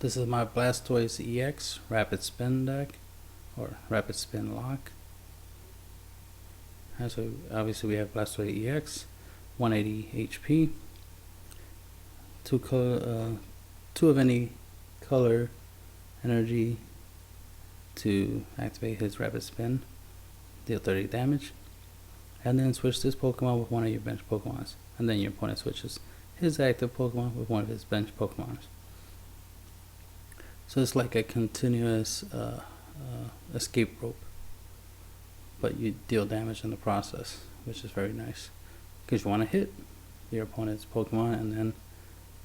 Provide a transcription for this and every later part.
This is my Blastoise EX Rapid Spin deck, or Rapid Spin lock. And so obviously we have Blastoise EX, 180 HP, two of any color energy to activate his Rapid Spin, deal 30 damage, and then switch this Pokemon with one of your bench Pokemons, and then your opponent switches his active Pokemon with one of his bench Pokemons. So it's like a continuous escape rope, but you deal damage in the process, which is very nice because you want to hit your opponent's Pokemon and then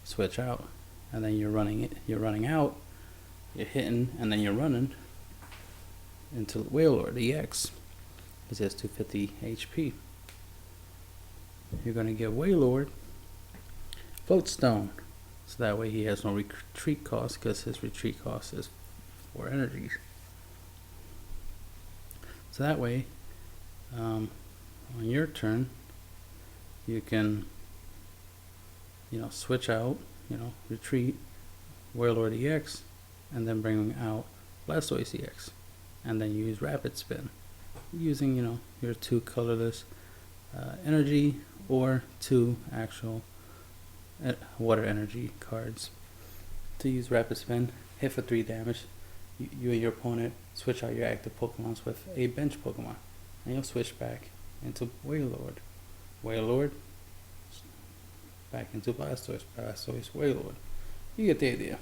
switch out, and then you're running out, you're hitting, and then you're running into Wailord EX, because it has 250 HP. You're going to give Wailord Float Stone, so that way he has no retreat cost, because his retreat cost is 4 energies. So that way, on your turn, you can, switch out, retreat Wailord EX, and then bring out Blastoise EX, and then use Rapid Spin, using, your 2 colorless energy or 2 actual water energy cards to use Rapid Spin, hit for 3 damage. You and your opponent switch out your active Pokemons with a bench Pokemon, and you'll switch back into Wailord, back into Blastoise, Wailord. You get the idea.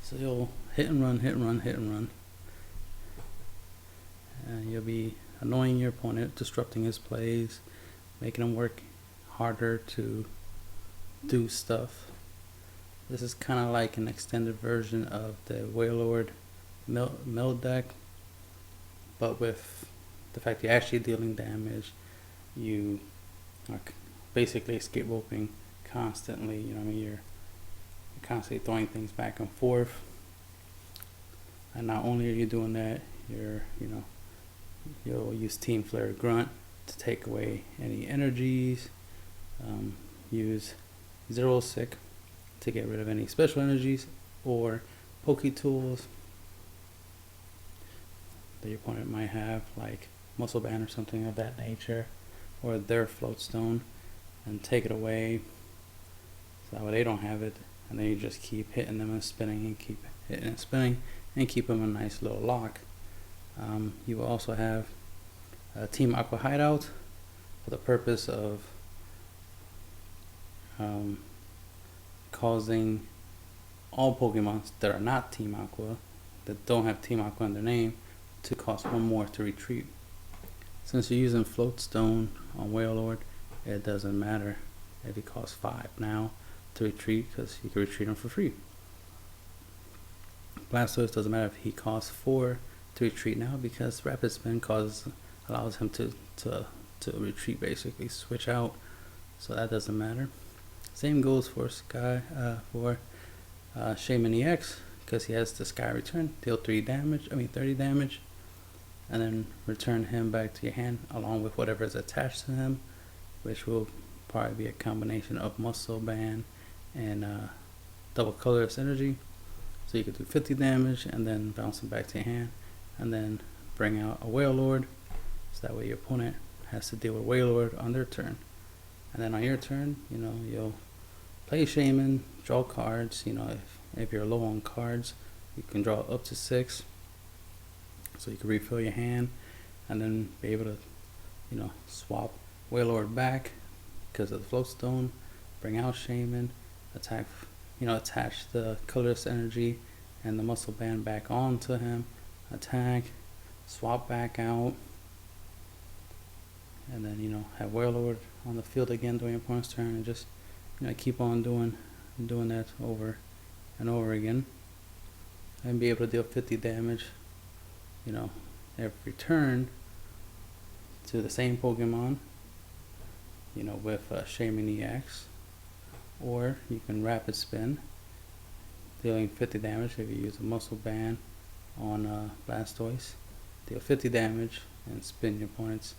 So you'll hit and run, and you'll be annoying your opponent, disrupting his plays, making him work harder to do stuff. This is kind of like an extended version of the Wailord mill deck, but with the fact you're actually dealing damage. You are basically escape roping constantly. You're constantly throwing things back and forth, and not only are you doing that, you'll use Team Flare Grunt to take away any energies. Use Zero Sick to get rid of any special energies or Poke Tools that your opponent might have, like Muscle Band or something of that nature, or their Float Stone, and take it away so that way they don't have it, and then you just keep hitting them and spinning, and keep hitting and spinning, and keep them in a nice little lock. You will also have a Team Aqua Hideout for the purpose of causing all Pokemon that are not Team Aqua, that don't have Team Aqua in their name, to cost 1 more to retreat. Since you're using Float Stone on Wailord, it doesn't matter if it costs 5 now to retreat, because you can retreat them for free. Blastoise doesn't matter if he costs 4 to retreat now, because Rapid Spin allows him to retreat, basically switch out, so that doesn't matter. Same goes for Shaymin EX, because he has the Sky Return, deal 30 damage, and then return him back to your hand along with whatever is attached to him, which will probably be a combination of Muscle Band and double colorless energy. So you could do 50 damage and then bounce him back to your hand, and then bring out a Wailord, so that way your opponent has to deal with Wailord on their turn. And then on your turn, you'll play Shaymin, draw cards. If you're low on cards, you can draw up to 6, so you can refill your hand, and then be able to, swap Wailord back because of the Float Stone, bring out Shaymin, attach the colorless energy and the Muscle Band back onto him, attack, swap back out, and then have Wailord on the field again during your opponent's turn, and just keep on doing that over and over again, and be able to deal 50 damage every turn to the same Pokemon, with Shaymin EX. Or you can Rapid Spin, dealing 50 damage if you use a Muscle Band on Blastoise, deal 50 damage and spin your opponent's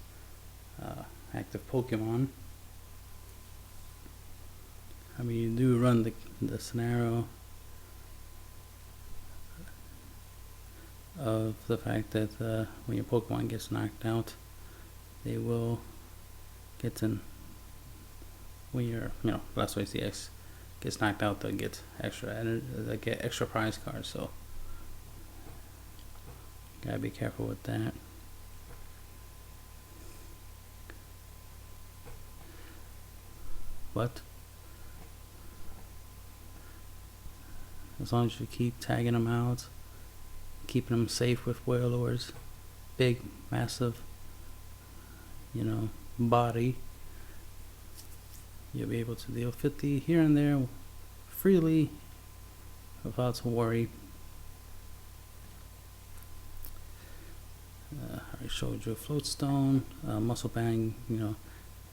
active Pokemon. I mean, you do run the scenario of the fact that when your Pokemon gets knocked out, they will get to, when your Blastoise EX gets knocked out, they'll get extra energy, they get extra prize cards. So gotta be careful with that. But as long as you keep tagging them out, keeping them safe with Wailord's big, massive, body, you'll be able to deal 50 here and there freely without to worry. I showed you a Float Stone. Muscle Bang,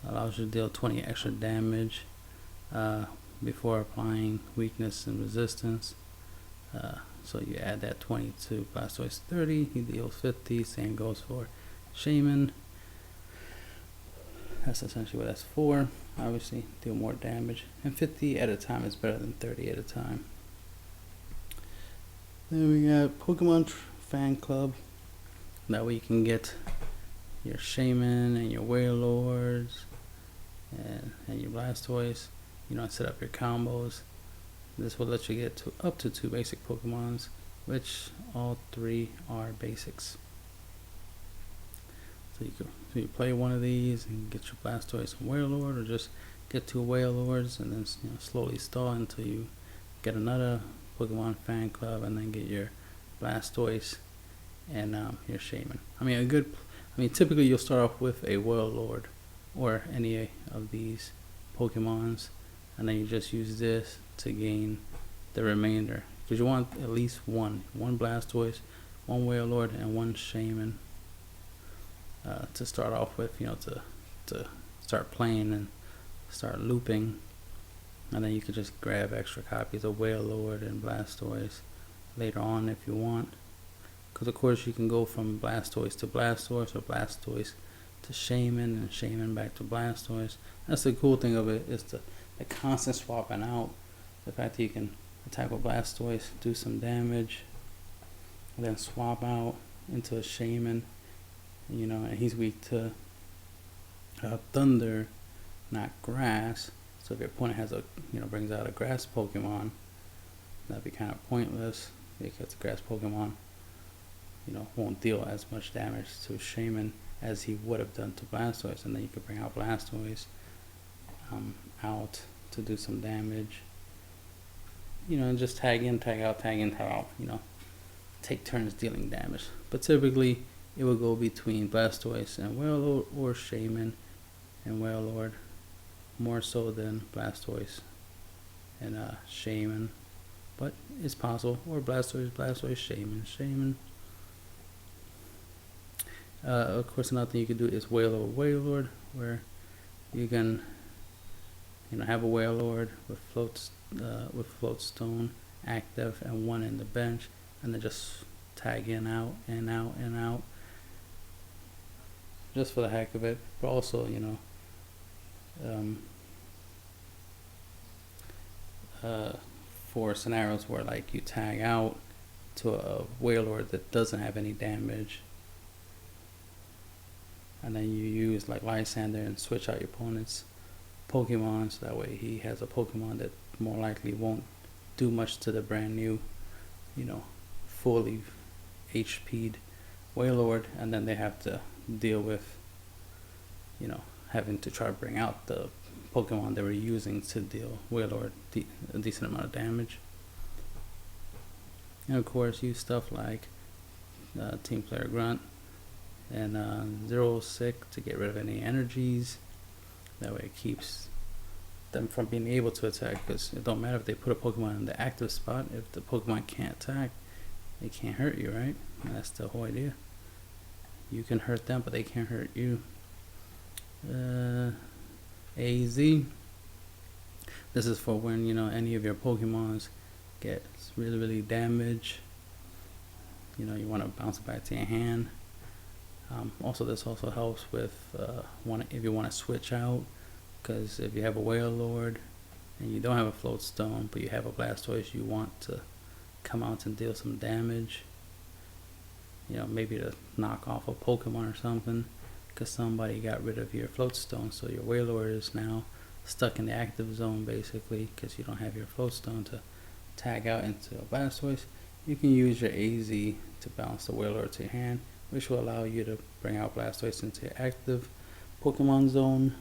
allows you to deal 20 extra damage before applying weakness and resistance. So you add that 20 to Blastoise 30, he deals 50. Same goes for Shaymin. That's essentially what that's for. Obviously, deal more damage. And 50 at a time is better than 30 at a time. Then we got Pokemon Fan Club. That way you can get your Shaymin and your Wailords and your Blastoise. Set up your combos. This will let you get to up to 2 basic Pokemons, which all 3 are basics. So you play one of these and get your Blastoise and Wailord, or just get 2 Wailords and then slowly stall until you get another Pokemon Fan Club, and then get your Blastoise and your Shaymin. Typically you'll start off with a Wailord or any of these Pokemons, and then you just use this to gain the remainder, because you want at least one Blastoise, one Wailord, and one Shaymin to start off with, to start playing and start looping. And then you can just grab extra copies of Wailord and Blastoise later on if you want, because of course you can go from Blastoise to Blastoise, or Blastoise to Shaymin, and Shaymin back to Blastoise. That's the cool thing of it, is the constant swapping out. The fact that you can attack with Blastoise, do some damage, and then swap out into a Shaymin, and he's weak to Thunder, not Grass. So if your opponent has brings out a Grass Pokemon, that'd be kind of pointless, because the Grass Pokemon, won't deal as much damage to Shaymin as he would have done to Blastoise. And then you could bring out Blastoise out to do some damage, and just tag in, tag out, tag in, tag out, take turns dealing damage. But typically it will go between Blastoise and Wailord, or Shaymin and Wailord, more so than Blastoise and Shaymin, but it's possible. Or Blastoise, Shaymin. Of course, another thing you can do is Wailord, where you can have a Wailord with Float Stone active and one in the bench, and then just tag in, out, and out, and out, just for the heck of it. But also, for scenarios where like you tag out to a Wailord that doesn't have any damage, and then you use like Lysander and switch out your opponent's Pokemon, so that way he has a Pokemon that more likely won't do much to the brand new, fully HP'd Wailord, and then they have to deal with, having to try to bring out the Pokemon they were using to deal Wailord a decent amount of damage. And of course, use stuff like Team Player Grunt and Zero Sick to get rid of any energies. That way it keeps them from being able to attack, because it don't matter if they put a Pokemon in the active spot. If the Pokemon can't attack, they can't hurt you, right? And that's the whole idea. You can hurt them, but they can't hurt you. AZ. This is for when, any of your Pokemons get really, really damaged. You want to bounce it back to your hand. Also, this also helps with if you want to switch out, because if you have a Wailord and you don't have a Float Stone, but you have a Blastoise you want to come out and deal some damage, maybe to knock off a Pokemon or something, because somebody got rid of your float stone, so your Wailord is now stuck in the active zone basically, because you don't have your float stone to tag out into a Blastoise. You can use your AZ to bounce the Wailord to your hand, which will allow you to bring out Blastoise into your active Pokemon zone.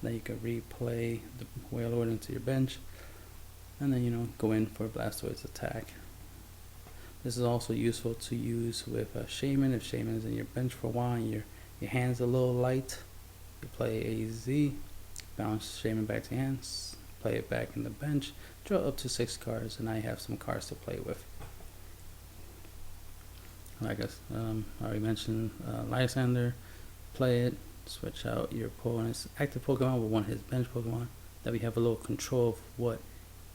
Then you can replay the Wailord into your bench, and then go in for Blastoise attack. This is also useful to use with Shaman. If Shaman is in your bench for a while and your hand's a little light, you play AZ, bounce Shaman back to your hands, play it back in the bench, draw up to 6 cards, and now you have some cards to play with. Like I already mentioned, Lysander, play it, switch out your opponent's active Pokemon with one of his bench Pokemon. That we have a little control of what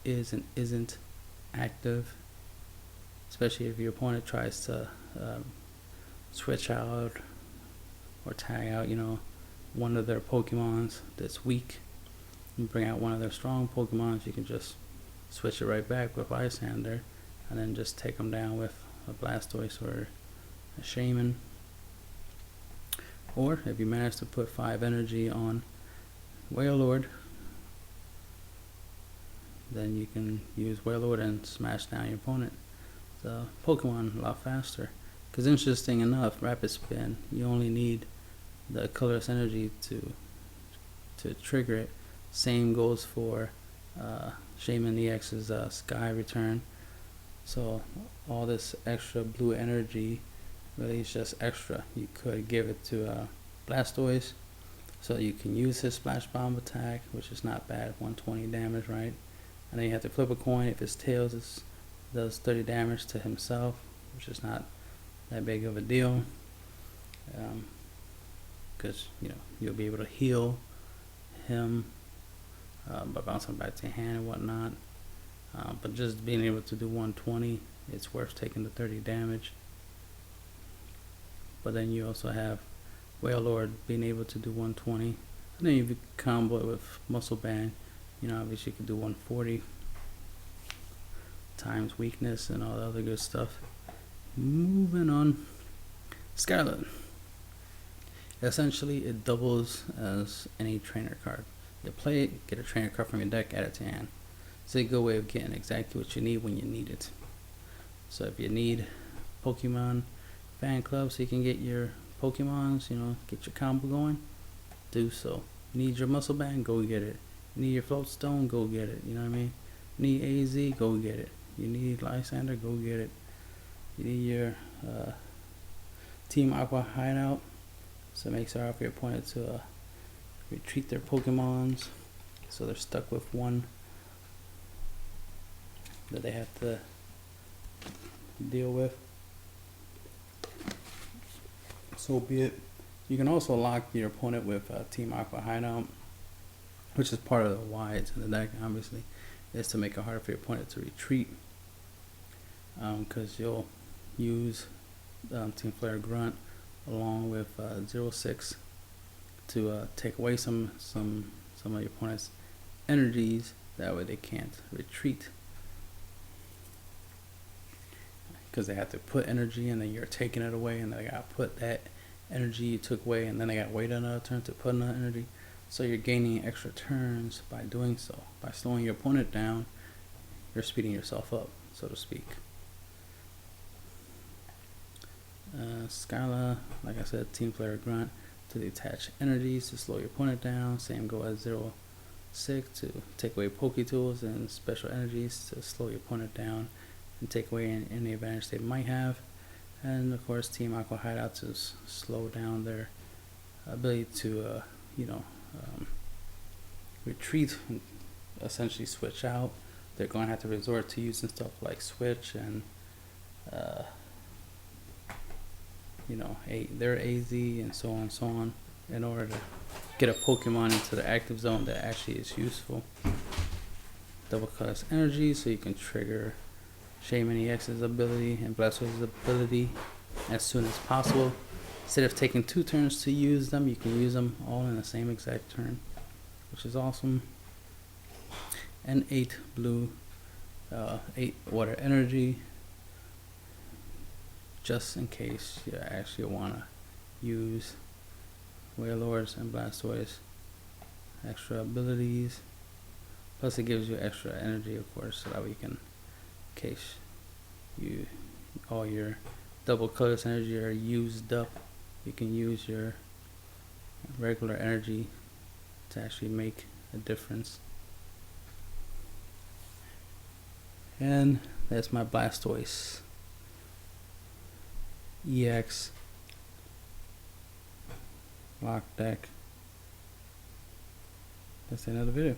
is and isn't active, especially if your opponent tries to switch out or tag out, one of their Pokemons that's weak and bring out one of their strong Pokemons. You can just switch it right back with Lysander and then just take them down with a Blastoise or a Shaman. Or if you manage to put 5 energy on Wailord, then you can use Wailord and smash down your opponent. The Pokemon a lot faster. Because interesting enough, Rapid Spin, you only need the colorless energy to trigger it. Same goes for Shaman EX's Sky Return. So all this extra blue energy really is just extra. You could give it to Blastoise, so you can use his Splash Bomb attack, which is not bad, 120 damage, right? And then you have to flip a coin. If his tails does 30 damage to himself, which is not that big of a deal, because you'll be able to heal him by bouncing back to your hand and whatnot. But just being able to do 120, it's worth taking the 30 damage. But then you also have Wailord being able to do 120. And then if you combo it with Muscle Band, obviously you can do 140 times weakness and all the other good stuff. Moving on. Scarlet. Essentially, it doubles as any trainer card. You play it, get a trainer card from your deck, add it to your hand. It's a good way of getting exactly what you need when you need it. So if you need Pokemon fan club so you can get your Pokemons, get your combo going, do so. You need your Muscle Band, go get it. You need your Float Stone, go get it. You know what I mean? You need AZ, go get it. You need Lysander, go get it. You need your Team Aqua Hideout, so it makes it hard for your opponent to retreat their Pokemons, so they're stuck with one that they have to deal with. So be it. You can also lock your opponent with Team Aqua Hideout, which is part of the why it's in the deck, obviously, is to make it harder for your opponent to retreat. Because you'll use Team Flare Grunt along with 06 to take away some of your opponent's energies. That way they can't retreat, because they have to put energy and then you're taking it away, and then they got to put that energy you took away, and then they got to wait another turn to put another energy. So you're gaining extra turns by doing so. By slowing your opponent down, you're speeding yourself up, so to speak. Skyla, like I said, Team Flare Grunt to detach energies to slow your opponent down. Same go as 06 to take away Poke-Tools and special energies to slow your opponent down and take away any advantage they might have. And of course, Team Aqua Hideout to slow down their ability to, retreat and essentially switch out. They're going to have to resort to using stuff like Switch and, their AZ and so on in order to get a Pokemon into the active zone that actually is useful. Double class energy, so you can trigger Shaman EX's ability and Blastoise's ability as soon as possible. Instead of taking 2 turns to use them, you can use them all in the same exact turn, which is awesome. And 8 blue, 8 water energy. just in case you actually want to use Wailords and Blastoise. Extra abilities. Plus it gives you extra energy, of course, so that way you can, in case you all your double colorless energy are used up, you can use your regular energy to actually make a difference. And that's my Blastoise EX lock deck. That's the end of the video.